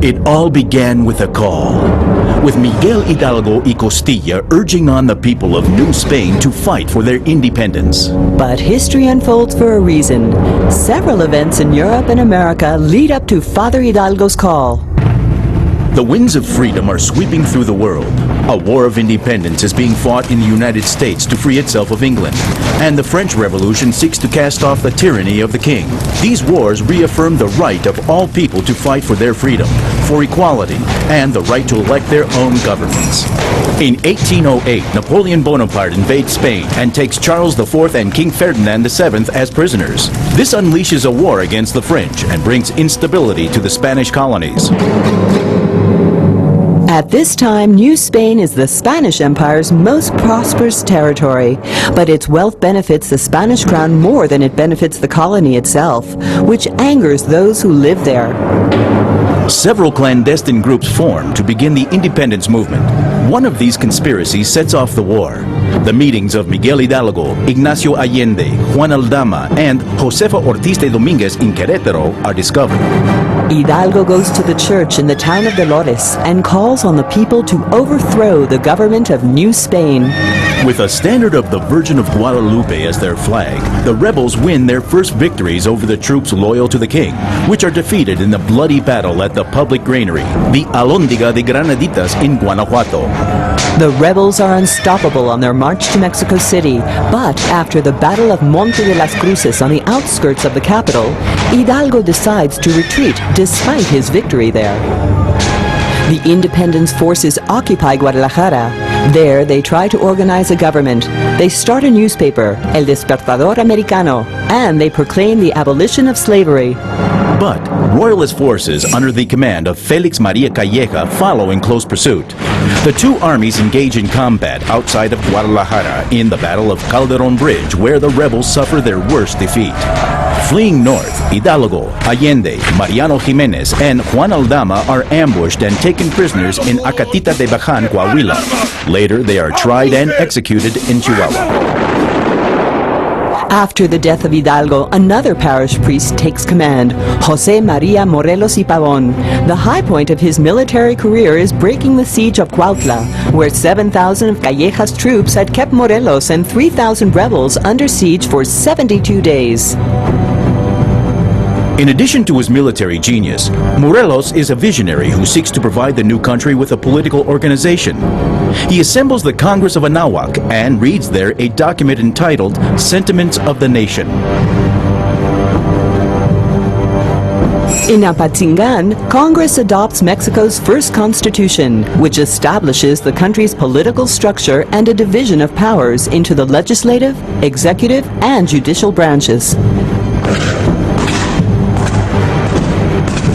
It all began with a call, with Miguel Hidalgo y Costilla urging on the people of New Spain to fight for their independence. But history unfolds for a reason. Several events in Europe and America lead up to Father Hidalgo's call. The winds of freedom are sweeping through the world. A war of independence is being fought in the United States to free itself of England, and the French Revolution seeks to cast off the tyranny of the king. These wars reaffirm the right of all people to fight for their freedom, for equality, and the right to elect their own governments. In 1808, Napoleon Bonaparte invades Spain and takes Charles IV and King Ferdinand VII as prisoners. This unleashes a war against the French and brings instability to the Spanish colonies. At this time, New Spain is the Spanish Empire's most prosperous territory, but its wealth benefits the Spanish crown more than it benefits the colony itself, which angers those who live there. Several clandestine groups form to begin the independence movement. One of these conspiracies sets off the war. The meetings of Miguel Hidalgo, Ignacio Allende, Juan Aldama, and Josefa Ortiz de Domínguez in Querétaro are discovered. Hidalgo goes to the church in the town of Dolores and calls on the people to overthrow the government of New Spain. With a standard of the Virgin of Guadalupe as their flag, the rebels win their first victories over the troops loyal to the king, which are defeated in the bloody battle at the public granary, the Alhóndiga de Granaditas in Guanajuato. The rebels are unstoppable on their march to Mexico City, but after the Battle of Monte de las Cruces on the outskirts of the capital, Hidalgo decides to retreat despite his victory there. The independence forces occupy Guadalajara. There, they try to organize a government. They start a newspaper, El Despertador Americano, and they proclaim the abolition of slavery. But royalist forces under the command of Felix Maria Calleja follow in close pursuit. The two armies engage in combat outside of Guadalajara in the Battle of Calderón Bridge, where the rebels suffer their worst defeat. Fleeing north, Hidalgo, Allende, Mariano Jiménez, and Juan Aldama are ambushed and taken prisoners in Acatita de Bajan, Coahuila. Later, they are tried and executed in Chihuahua. After the death of Hidalgo, another parish priest takes command, José María Morelos y Pavón. The high point of his military career is breaking the siege of Cuautla, where 7,000 of Calleja's troops had kept Morelos and 3,000 rebels under siege for 72 days. In addition to his military genius, Morelos is a visionary who seeks to provide the new country with a political organization. He assembles the Congress of Anáhuac and reads there a document entitled Sentiments of the Nation. In Apatzingán, Congress adopts Mexico's first constitution, which establishes the country's political structure and a division of powers into the legislative, executive, and judicial branches.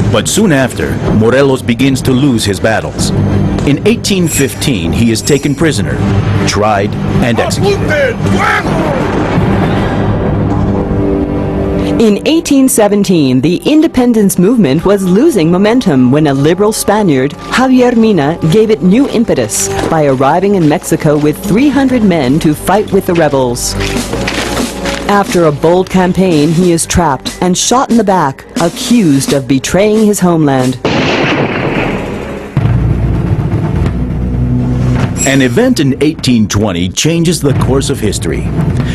But soon after, Morelos begins to lose his battles. In 1815, he is taken prisoner, tried, and executed. In 1817, the independence movement was losing momentum when a liberal Spaniard, Javier Mina, gave it new impetus by arriving in Mexico with 300 men to fight with the rebels. After a bold campaign, he is trapped and shot in the back, accused of betraying his homeland. An event in 1820 changes the course of history.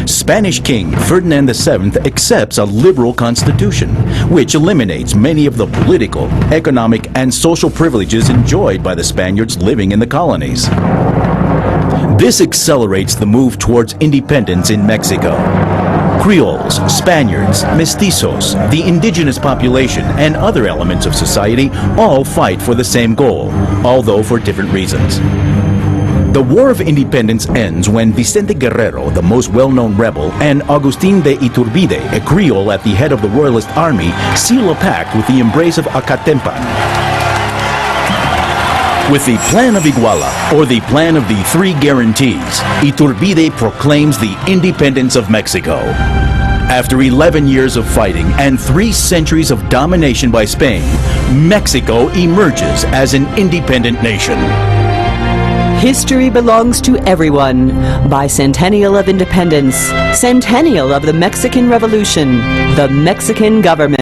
Spanish King Ferdinand VII accepts a liberal constitution, which eliminates many of the political, economic, and social privileges enjoyed by the Spaniards living in the colonies. This accelerates the move towards independence in Mexico. Creoles, Spaniards, mestizos, the indigenous population, and other elements of society all fight for the same goal, although for different reasons. The War of Independence ends when Vicente Guerrero, the most well-known rebel, and Agustín de Iturbide, a Creole at the head of the Royalist Army, seal a pact with the embrace of Acatempan. With the Plan of Iguala, or the Plan of the Three Guarantees, Iturbide proclaims the independence of Mexico. After 11 years of fighting and 3 centuries of domination by Spain, Mexico emerges as an independent nation. History belongs to everyone. Bicentennial of Independence, Centennial of the Mexican Revolution, the Mexican government.